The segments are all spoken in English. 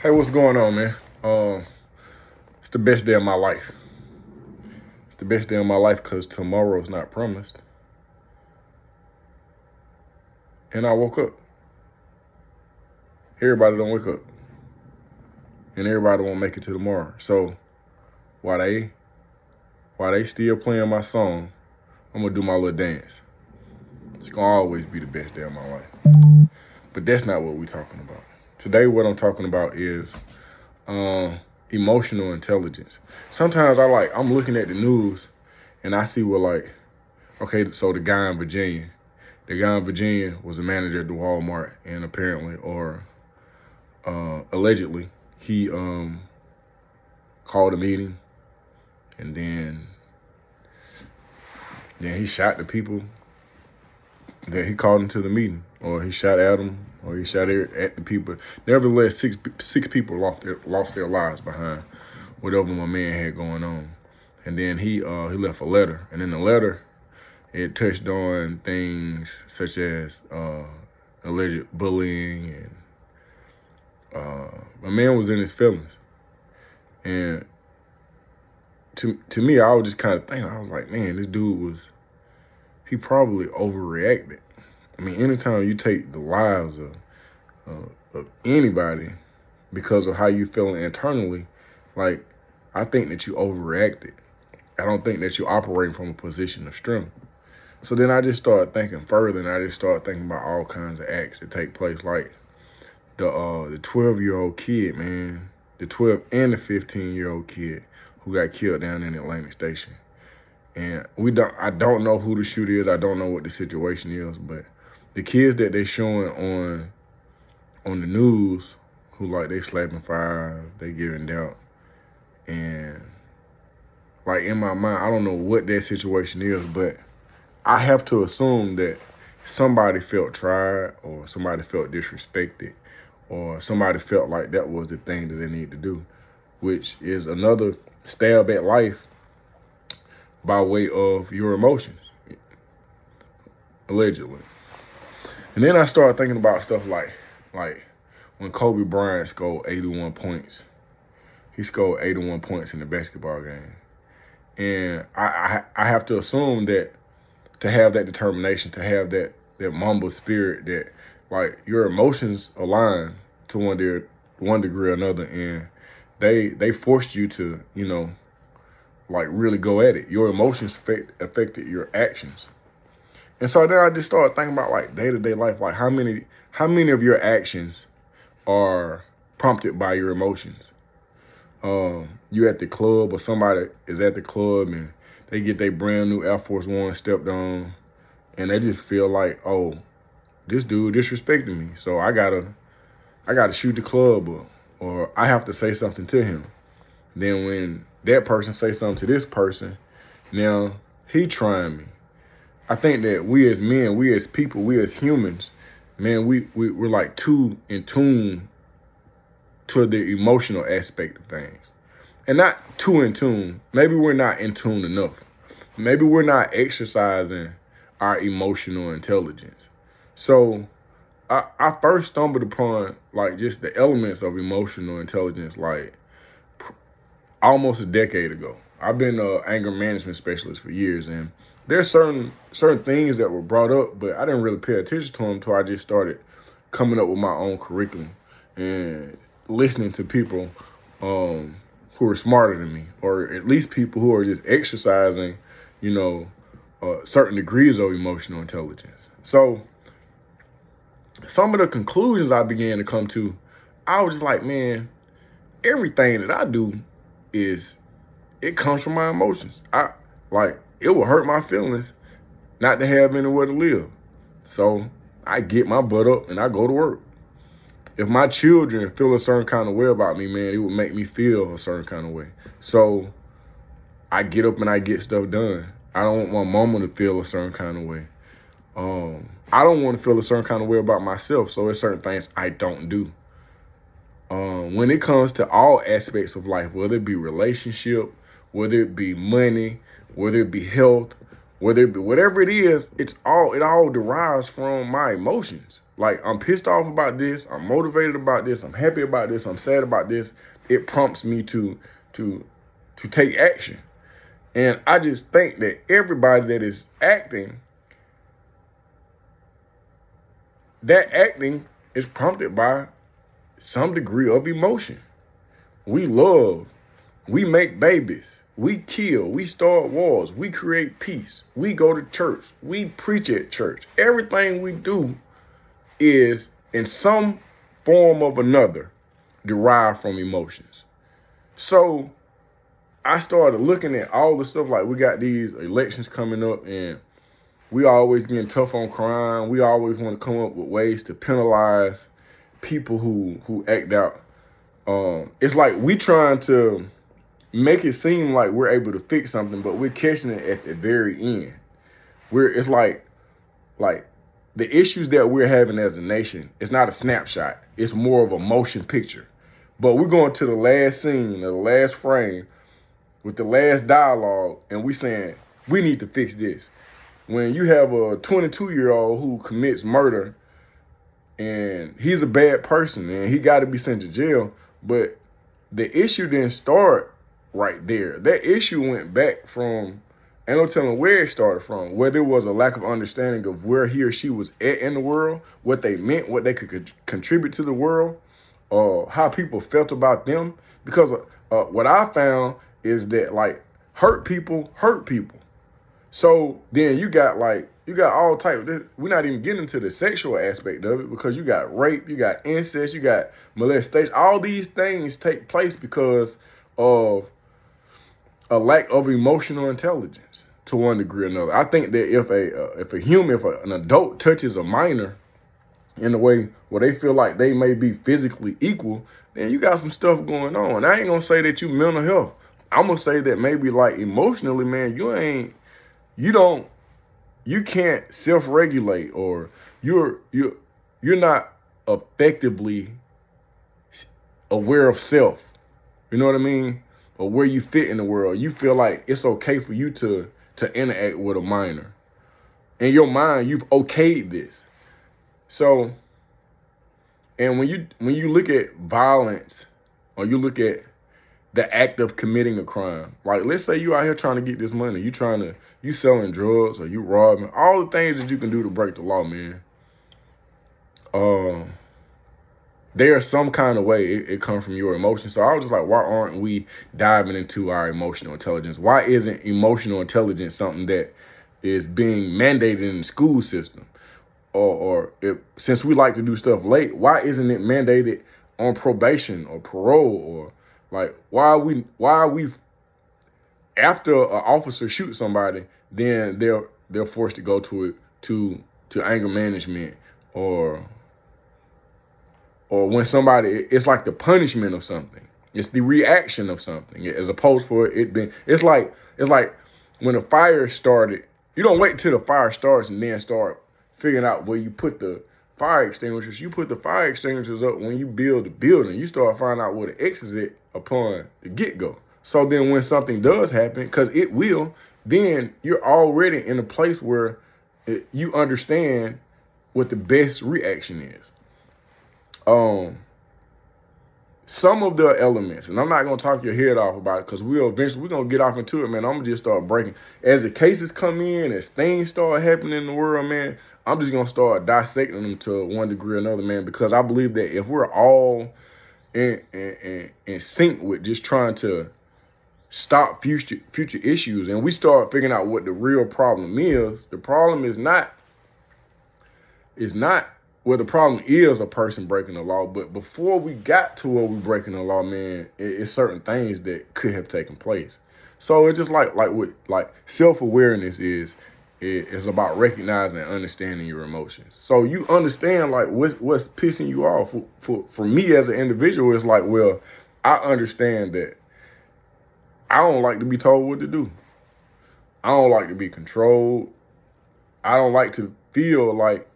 Hey, what's going on, man? It's the best day of my life. It's the best day of my life because tomorrow's not promised. And I woke up. Everybody don't wake up. And everybody won't make it to tomorrow. So while they still playing my song, I'm gonna do my little dance. It's gonna always be the best day of my life. But that's not what we're talking about. Today what I'm talking about is emotional intelligence. Sometimes I'm looking at the news and I see okay, so the guy in Virginia was a manager at the Walmart, and apparently, or allegedly, he called a meeting, and then he shot the people that he called into the meeting, or he shot at them, or he shot at the people. Nevertheless, six people lost their lives behind whatever my man had going on, and then he left a letter, and in the letter, it touched on things such as alleged bullying, and my man was in his feelings. And to me, I was just kind of thinking, I was like, man, this dude he probably overreacted. I mean, anytime you take the lives of anybody because of how you feeling internally, like, I think that you overreacted. I don't think that you operating from a position of strength. So then I just started thinking further, and I just started thinking about all kinds of acts that take place, like the 12-year-old kid, man, the 12 and the 15-year-old kid who got killed down in Atlantic Station. And I don't know who the shooter is. I don't know what the situation is, but the kids that they showing on the news who they slapping five, they giving doubt, and in my mind, I don't know what that situation is, but I have to assume that somebody felt tried, or somebody felt disrespected, or somebody felt like that was the thing that they need to do, which is another stab at life by way of your emotions, allegedly. And then I started thinking about stuff like when Kobe Bryant scored 81 points. He scored 81 points in the basketball game. And I have to assume that to have that determination, to have that Mamba spirit, that your emotions align to one degree or another, and they forced you to really go at it. Your emotions affected your actions, and so then I just started thinking about day-to-day life, how many of your actions are prompted by your emotions. You at the club, or somebody is at the club and they get their brand new Air Force One stepped on, and they just feel like, oh, this dude disrespected me, so I gotta shoot the club up, or I have to say something to him. Then when that person say something to this person, now he trying me. I think that we as men, we as people, we as humans, man, we're too in tune to the emotional aspect of things. And not too in tune. Maybe we're not in tune enough. Maybe we're not exercising our emotional intelligence. So I first stumbled upon just the elements of emotional intelligence almost a decade ago. I've been an anger management specialist for years, and there's certain things that were brought up, but I didn't really pay attention to them until I just started coming up with my own curriculum and listening to people who are smarter than me, or at least people who are just exercising, certain degrees of emotional intelligence. So some of the conclusions I began to come to, I was just like, man, everything that I do it comes from my emotions. It will hurt my feelings not to have anywhere to live. So I get my butt up and I go to work. If my children feel a certain kind of way about me, man, it would make me feel a certain kind of way. So I get up and I get stuff done. I don't want my mama to feel a certain kind of way. I don't want to feel a certain kind of way about myself. So there's certain things I don't do. When it comes to all aspects of life, whether it be relationship, whether it be money, whether it be health, whether it be whatever it is, it all derives from my emotions. like I'm pissed off about this, I'm motivated about this, I'm happy about this, I'm sad about this, it prompts me to take action. And I just think that everybody that is acting, that acting is prompted by some degree of emotion. We love, we make babies, we kill, we start wars, we create peace, we go to church, we preach at church. Everything we do is in some form of another derived from emotions. So I started looking at all the stuff, like we got these elections coming up and we always getting tough on crime. We always want to come up with ways to penalize people who act out. It's like we trying to make it seem like we're able to fix something, but we're catching it at the very end. It's like the issues that we're having as a nation, it's not a snapshot. It's more of a motion picture. But we're going to the last scene, the last frame, with the last dialogue, and we saying, we need to fix this. When you have a 22-year-old who commits murder, and he's a bad person, and he got to be sent to jail, but the issue didn't start right there. That issue went back from, ain't no telling where it started from, where there was a lack of understanding of where he or she was at in the world, what they meant, what they could contribute to the world, how people felt about them. Because what I found is that, like, hurt people hurt people. So then you got all type. We're not even getting into the sexual aspect of it, because you got rape, you got incest, you got molestation. All these things take place because of a lack of emotional intelligence to one degree or another. I think that if an adult touches a minor in a way where they feel like they may be physically equal, then you got some stuff going on. I ain't gonna say that you mental health. I'm gonna say that maybe, like, emotionally, man, you can't self-regulate, or you're not effectively aware of self. You know what I mean? Or where you fit in the world. You feel like it's okay for you to interact with a minor. In your mind, you've okayed this. So, and when you look at violence, or you look at the act of committing a crime, like, let's say you out here trying to get this money, you selling drugs, or you robbing, all the things that you can do to break the law, man. There's some kind of way it comes from your emotions. So I was just like, why aren't we diving into our emotional intelligence? Why isn't emotional intelligence something that is being mandated in the school system? Since we like to do stuff late, why isn't it mandated on probation or parole? Or, like, why are we after an officer shoots somebody, then they're forced to go to anger management, or when somebody, it's like the punishment of something. It's the reaction of something, as opposed for it being, it's like when a fire started, you don't wait till the fire starts and then start figuring out where you put the fire extinguishers. You put the fire extinguishers up when you build the building. You start finding out where the exit is upon the get-go. So then when something does happen, because it will, then you're already in a place where you understand what the best reaction is. Some of the elements, and I'm not going to talk your head off about it, because we're going to get off into it, man. I'm going to just start breaking. As the cases come in, as things start happening in the world, man, I'm just going to start dissecting them to one degree or another, man, because I believe that if we're all in sync with just trying to stop future issues, and we start figuring out what the real problem is, the problem is not well, the problem is a person breaking the law, but before we got to where we breaking the law, man, it's certain things that could have taken place. So it's just like self-awareness is about recognizing and understanding your emotions. So you understand, like, what's pissing you off. For me as an individual, it's like, well, I understand that I don't like to be told what to do. I don't like to be controlled. I don't like to feel like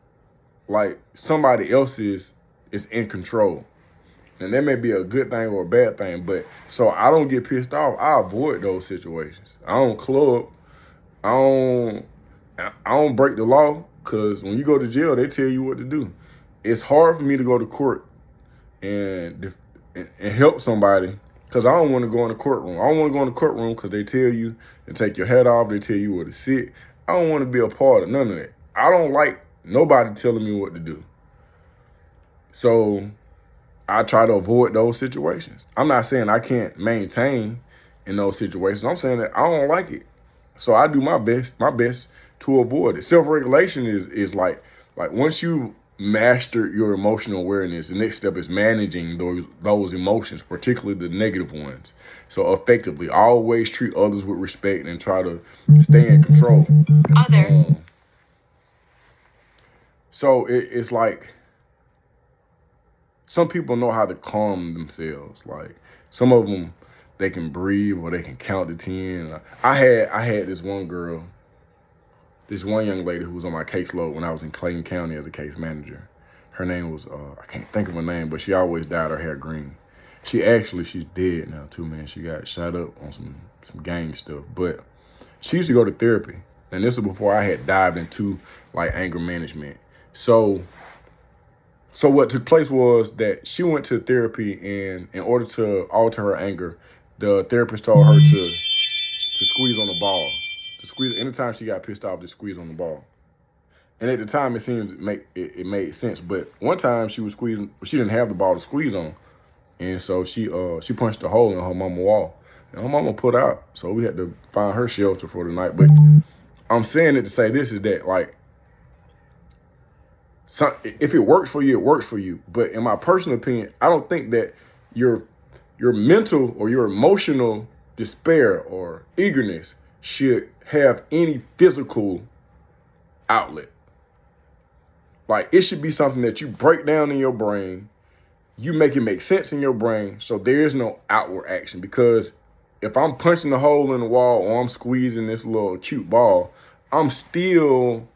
somebody else is in control. And that may be a good thing or a bad thing, but so I don't get pissed off. I avoid those situations. I don't club. I don't break the law, because when you go to jail, they tell you what to do. it's hard for me to go to court and help somebody because I don't want to go in the courtroom. I don't want to go in the courtroom because they tell you to take your hat off. They tell you where to sit. I don't want to be a part of none of that. I don't like nobody telling me what to do. So I try to avoid those situations. I'm not saying I can't maintain in those situations. I'm saying that I don't like it. So I do my best to avoid it. Self-regulation is like once you master your emotional awareness, the next step is managing those emotions, particularly the negative ones. So effectively, always treat others with respect and try to stay in control. So it's like some people know how to calm themselves. Like some of them, they can breathe or they can count to 10. I had this one girl, this one young lady who was on my caseload when I was in Clayton County as a case manager. Her name was, I can't think of her name, but she always dyed her hair green. She's dead now too, man. She got shot up on some gang stuff. But she used to go to therapy. And this was before I had dived into like anger management. So what took place was that she went to therapy, and in order to alter her anger, the therapist told her to squeeze on the ball. To squeeze anytime she got pissed off, to squeeze on the ball. And at the time, it seems it made sense. But one time she was squeezing, she didn't have the ball to squeeze on, and so she punched a hole in her mama wall, and her mama put out. So we had to find her shelter for the night. But I'm saying it to say this is that like, if it works for you, it works for you. But in my personal opinion, I don't think that your mental or your emotional despair or eagerness should have any physical outlet. Like it should be something that you break down in your brain, you make it make sense in your brain, so there is no outward action. Because if I'm punching a hole in the wall or I'm squeezing this little cute ball, I'm still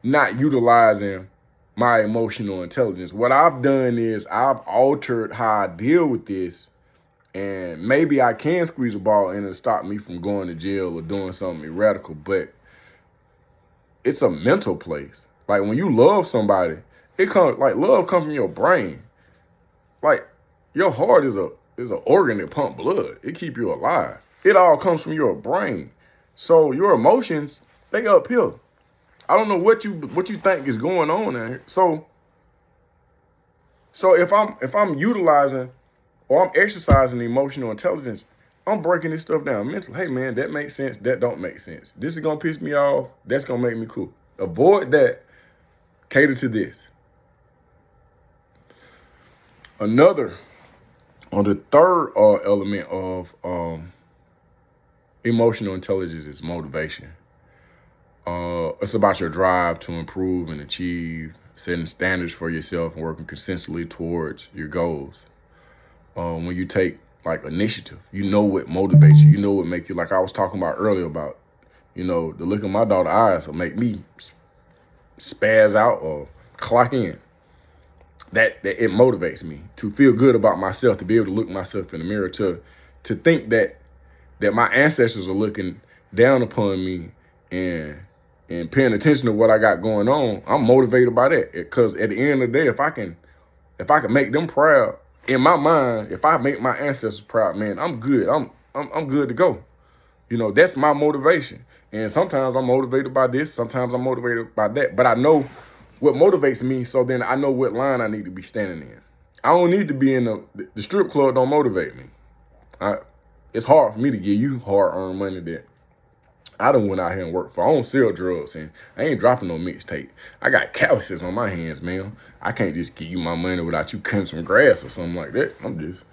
not utilizing my emotional intelligence. What I've done is I've altered how I deal with this, and maybe I can squeeze a ball in and stop me from going to jail or doing something radical, but it's a mental place. Like when you love somebody, love comes from your brain. Like your heart is an organ that pumps blood. It keeps you alive. It all comes from your brain. So your emotions, they uphill. I don't know what you think is going on there. So if I'm utilizing or I'm exercising emotional intelligence, I'm breaking this stuff down mentally. Hey man, that makes sense. That don't make sense. This is gonna piss me off. That's gonna make me cool. Avoid that. Cater to this. The third element of emotional intelligence is motivation. It's about your drive to improve and achieve, setting standards for yourself and working consistently towards your goals. When you take like initiative, you know what motivates you. You know what makes you, like I was talking about earlier about, the look in my daughter's eyes will make me spaz out or clock in. That it motivates me to feel good about myself, to be able to look myself in the mirror, to think that my ancestors are looking down upon me and paying attention to what I got going on. I'm motivated by that, because at the end of the day, if I can make them proud, in my mind, if I make my ancestors proud, man, I'm good. I'm good to go. That's my motivation. And sometimes I'm motivated by this, sometimes I'm motivated by that. But I know what motivates me, so then I know what line I need to be standing in. I don't need to be in the strip club. Don't motivate me. It's hard for me to give you hard-earned money that I done went out here and worked for. I don't sell drugs, and I ain't dropping no mixtape. I got calluses on my hands, man. I can't just give you my money without you cutting some grass or something like that. I'm just,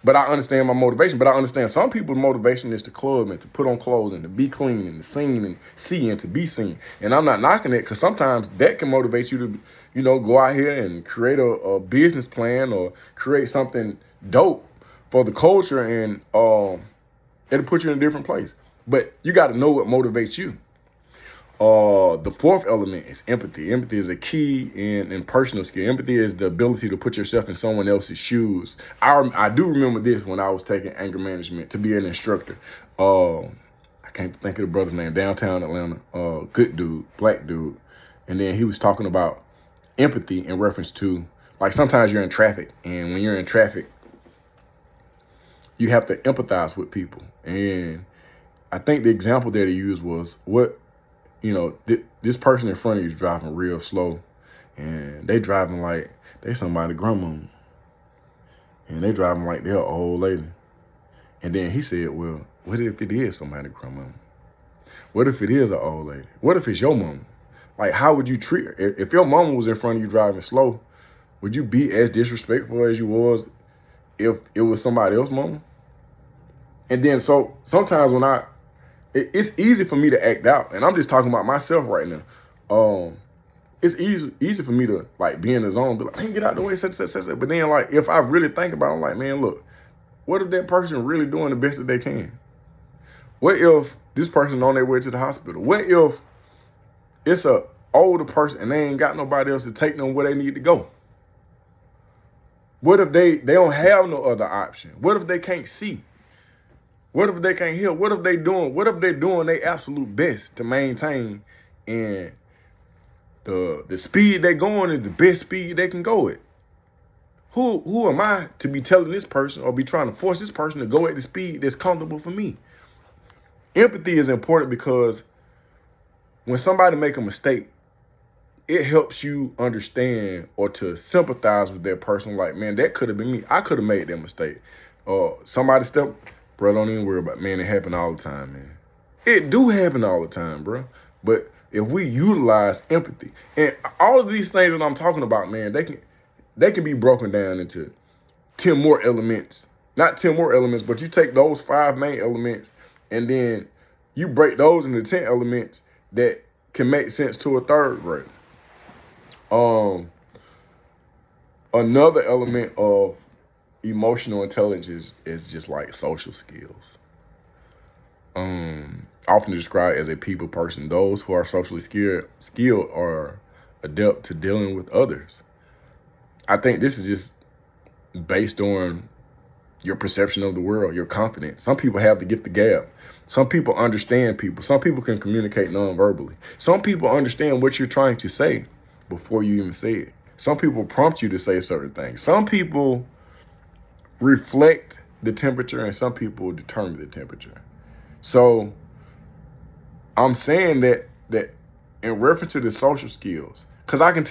but I understand my motivation. But I understand some people's motivation is to club and to put on clothes and to be clean and to sing and see and to be seen. And I'm not knocking it, because sometimes that can motivate you to, go out here and create a business plan or create something dope for the culture, and it'll put you in a different place. But you got to know what motivates you. The fourth element is empathy. Empathy is a key in personal skill. Empathy is the ability to put yourself in someone else's shoes. I do remember this when I was taking anger management to be an instructor. I can't think of the brother's name. Downtown Atlanta. Good dude, black dude. And then he was talking about empathy in reference to, like, sometimes you're in traffic, and when you're in traffic, you have to empathize with people. And I think the example that he used was this person in front of you is driving real slow, and they driving like they somebody grandma, and they driving like they're an old lady. And then he said, well, what if it is somebody grandma? What if it is an old lady? What if it's your mama? Like, how would you treat her? If your mama was in front of you driving slow, would you be as disrespectful as you was if it was somebody else's mama? And then so sometimes when it's easy for me to act out, and I'm just talking about myself right now. It's easy for me to like be in the zone, be like, hey, get out the way, such. But then like if I really think about it, I'm like, man, look, what if that person really doing the best that they can? What if this person on their way to the hospital? What if it's a older person and they ain't got nobody else to take them where they need to go? What if they don't have no other option? What if they can't see? What if they can't hear? What if they doing their absolute best to maintain, and the speed they going is the best speed they can go at? Who am I to be telling this person or be trying to force this person to go at the speed that's comfortable for me? Empathy is important because when somebody make a mistake, it helps you understand or to sympathize with that person. Like, man, that could have been me. I could have made that mistake. Or somebody bro, don't even worry about it. Man, it happen all the time, man. It do happen all the time, bro. But if we utilize empathy, and all of these things that I'm talking about, man, they can be broken down into 10 more elements. Not 10 more elements, but you take those 5 main elements and then you break those into 10 elements that can make sense to a third grader. Another element of emotional intelligence is just like social skills. Often described as a people person. Those who are socially skilled are adept to dealing with others. I think this is just based on your perception of the world, your confidence. Some people have the gift of gab. Some people understand people. Some people can communicate non-verbally. Some people understand what you're trying to say before you even say it. Some people prompt you to say certain things. Some people reflect the temperature, and some people determine the temperature. So I'm saying that in reference to the social skills, because I can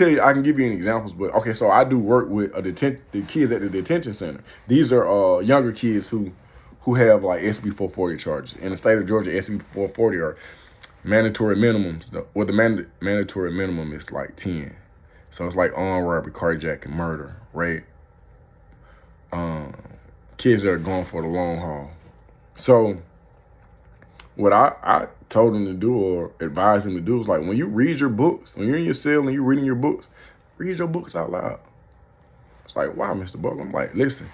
give you an examples, but okay, so I do work with the kids at the detention center. These are younger kids who have like SB 440 charges. In the state of Georgia, SB 440 are mandatory minimums. The mandatory minimum is like 10. So it's like armed robbery, carjacking, murder, rape. Kids that are going for the long haul. So what I told them to do or advised them to do is like, when you read your books, when you're in your cell and you're reading your books, read your books out loud. It's like, why, Mr. Buck? I'm like, listen,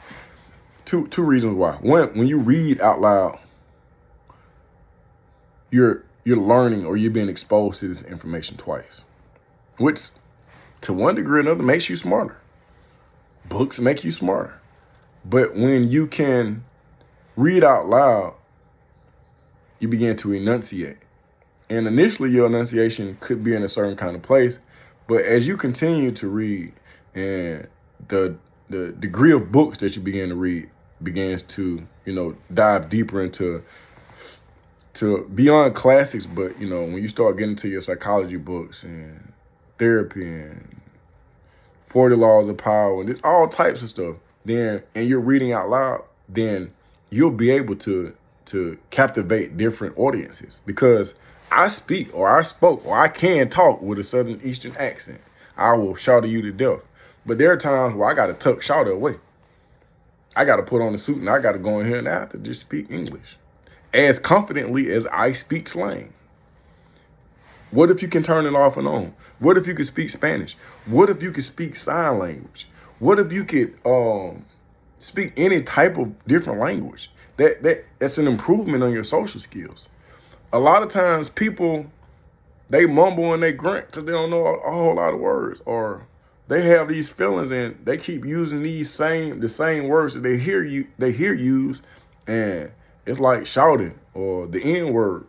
two reasons why. One, when you read out loud, you're learning or you're being exposed to this information twice, which to one degree or another makes you smarter. Books make you smarter. But when you can read out loud, you begin to enunciate. And initially your enunciation could be in a certain kind of place, but as you continue to read and the degree of books that you begin to read begins to, dive deeper into beyond classics, but when you start getting to your psychology books and therapy and 40 Laws of Power and all types of stuff, and you're reading out loud, then you'll be able to captivate different audiences, because I speak or I spoke or I can talk with a Southern Eastern accent. I will shout at you to death. But there are times where I got to tuck shouter away. I got to put on a suit and I got to go in here and I have to just speak English as confidently as I speak slang. What if you can turn it off and on? What if you could speak Spanish? What if you could speak sign language? What if you could speak any type of different language? That's an improvement on your social skills. A lot of times people, they mumble and they grunt because they don't know a whole lot of words, or they have these feelings and they keep using the same words that they hear used, and it's like shouting or the N word.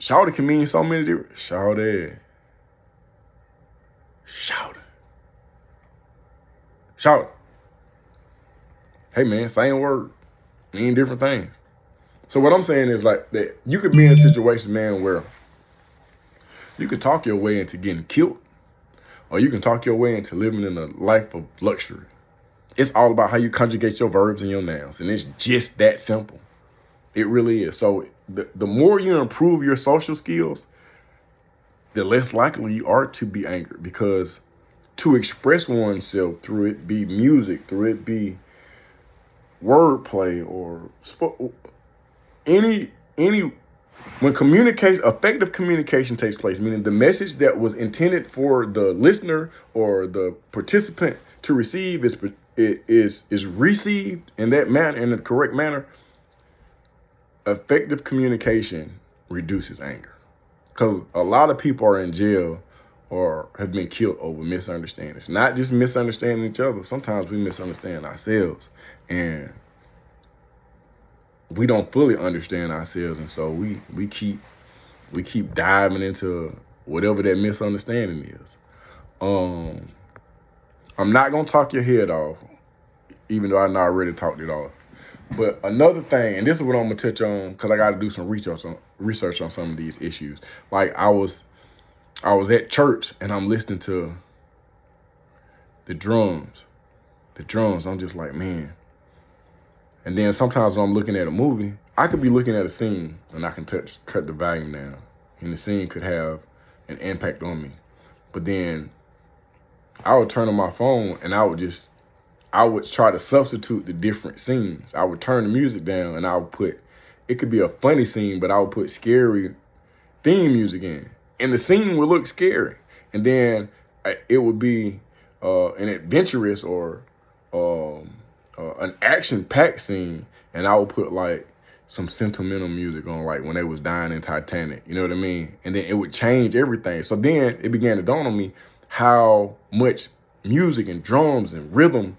Shouting can mean so many different. Shouted. shouting. Shouting. Hey man, same word, mean different things. So what I'm saying is like that you could be in a situation, man, where you could talk your way into getting killed, or you can talk your way into living in a life of luxury. It's all about how you conjugate your verbs and your nouns, and it's just that simple. It really is. So the more you improve your social skills, the less likely you are to be angered, because to express oneself, through it be music, through it be wordplay, or any when communication, effective communication takes place, meaning the message that was intended for the listener or the participant to receive is received in that manner, in the correct manner. Effective communication reduces anger, because a lot of people are in jail or have been killed over misunderstandings. Not just misunderstanding each other. Sometimes we misunderstand ourselves, and we don't fully understand ourselves, and so we keep diving into whatever that misunderstanding is. I'm not gonna talk your head off, even though I know I already talked it off. But another thing, and this is what I'm gonna touch on, because I got to do some research on some of these issues. Like I was at church and I'm listening to the drums. I'm just like, man. And then sometimes when I'm looking at a movie, I could be looking at a scene and I can cut the volume down, and the scene could have an impact on me. But then I would turn on my phone and I would try to substitute the different scenes. I would turn the music down and I would put, it could be a funny scene, but I would put scary theme music in. And the scene would look scary. And then it would be an adventurous or an action-packed scene. And I would put like some sentimental music on, like when they was dying in Titanic. You know what I mean? And then it would change everything. So then it began to dawn on me how much music and drums and rhythm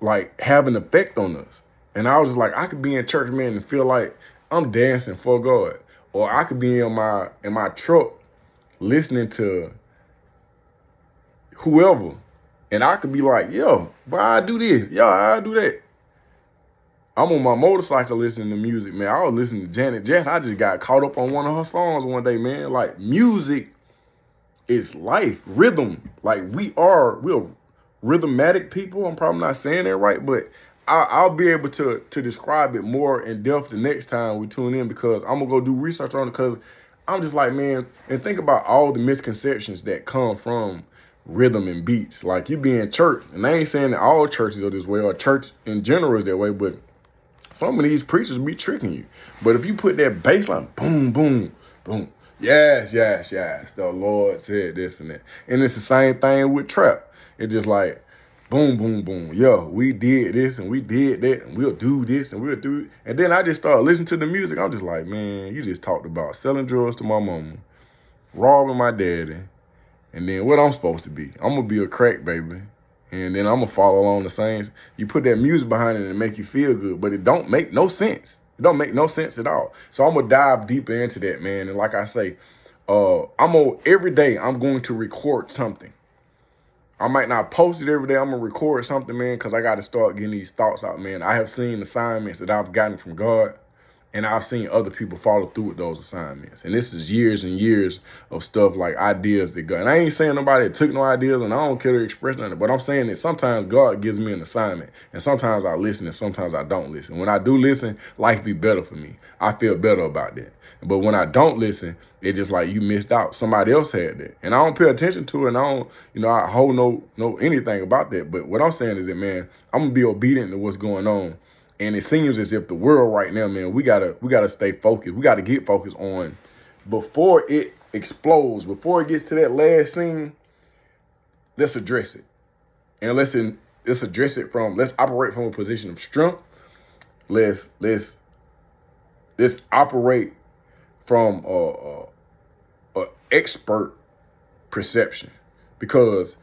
like have an effect on us. And I was just like, I could be in church, man, and feel like I'm dancing for God. Or I could be in my truck listening to whoever, and I could be like, yo, why I do this? Yo, I do that. I'm on my motorcycle listening to music, man. I was listening to Janet Jackson. I just got caught up on one of her songs one day, man. Like, music is life, rhythm. Like, we're rhythmatic people. I'm probably not saying that right, but I'll be able to describe it more in depth the next time we tune in, because I'm gonna go do research on it, because I'm just like, man, and think about all the misconceptions that come from rhythm and beats. Like, you be in church, and I ain't saying that all churches are this way, or church in general is that way, but some of these preachers be tricking you. But if you put that bass line, boom, boom, boom, yes, yes, yes, the Lord said this and that. And it's the same thing with trap. It's just like, boom, boom, boom. Yo, we did this and we did that, and we'll do this and we'll do it. And then I just started listening to the music. I'm just like, man, you just talked about selling drugs to my mama, robbing my daddy, and then what I'm supposed to be. I'm going to be a crack baby. And then I'm going to follow along the same. You put that music behind it and it make you feel good, but it don't make no sense. It don't make no sense at all. So I'm going to dive deeper into that, man. And like I say, every day I'm going to record something. I might not post it every day. I'm going to record something, man, because I got to start getting these thoughts out, man. I have seen assignments that I've gotten from God, and I've seen other people follow through with those assignments. And this is years and years of stuff, like ideas that God, and I ain't saying nobody that took no ideas, and I don't care to express nothing, but I'm saying that sometimes God gives me an assignment, and sometimes I listen, and sometimes I don't listen. When I do listen, life be better for me. I feel better about that. But when I don't listen, it's just like you missed out. Somebody else had that. And I don't pay attention to it, and I don't, I hold no anything about that. But what I'm saying is that, man, I'm going to be obedient to what's going on. And it seems as if the world right now, man, we gotta stay focused. We gotta get focused on, before it explodes, before it gets to that last scene, let's address it. And let's address it let's operate from a position of strength. Let's operate from a expert perception, because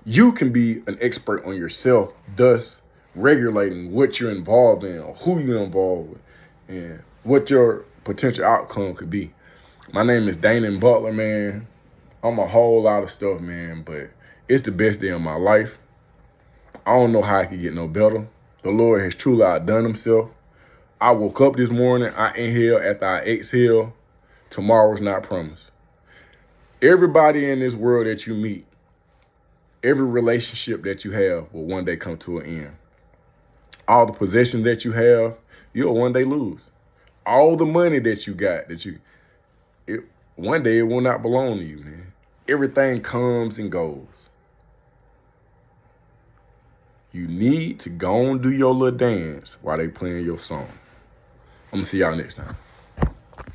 you can be an expert on yourself, thus regulating what you're involved in, or who you're involved with, and what your potential outcome could be. My name is Dana Butler, man. I'm a whole lot of stuff, man, but it's the best day of my life. I don't know how I could get no better. The Lord has truly outdone himself. I woke up this morning, I inhale after I exhale. Tomorrow's not promised. Everybody in this world that you meet, every relationship that you have will one day come to an end. All the possessions that you have, you'll one day lose. All the money that you got, one day it will not belong to you, man. Everything comes and goes. You need to go and do your little dance while they playing your song. I'm gonna see y'all next time.